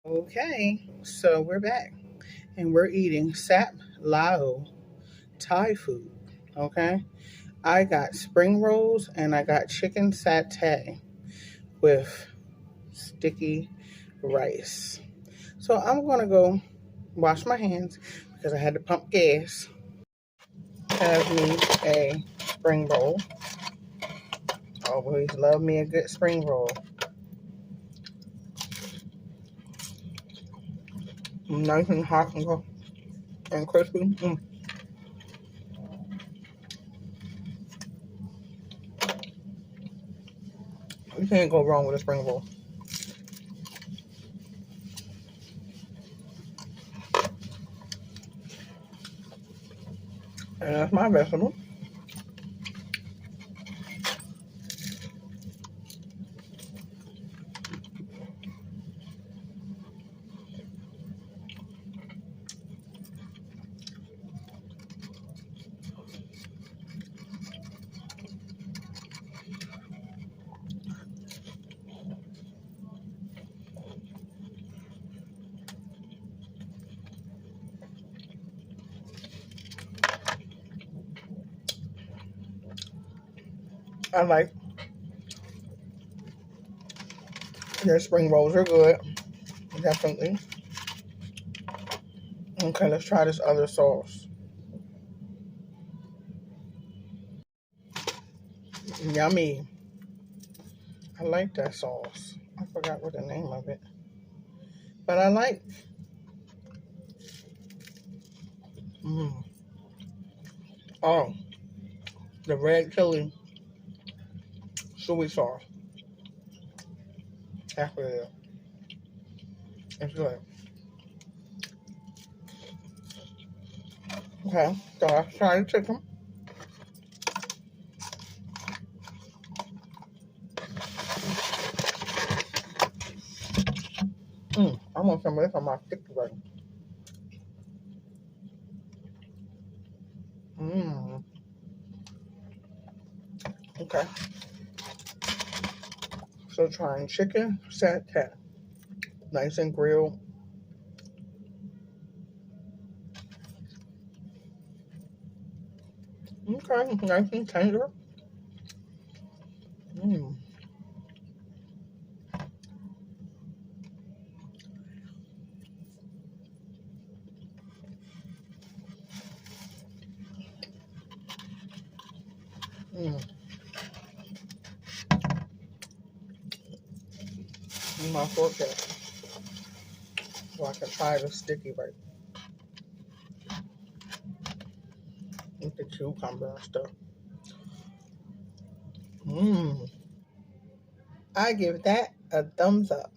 Okay, so we're back and we're eating Sap Lao Thai food. Okay, I got spring rolls and I got chicken satay with sticky rice. So I'm gonna go wash my hands because I had to pump gas. Have me a spring roll. Always love me a good spring roll. Nice and hot and crispy. You can't go wrong with a spring roll. And that's my vegetable. I like their spring rolls are good. Definitely. Okay, let's try this other sauce. Yummy. I like that sauce. I forgot what the name of it. But I like mm, oh, the red chili soy sauce. That's what it is. It's good. Okay, so let's try the chicken. I want some of this on my sticky rice. Okay, so trying chicken satay. Nice and grilled. Okay, nice and tender. Mmm. Mmm. My fork there. So I can try the sticky rice with the cucumber and stuff. Mmm. I give that a thumbs up.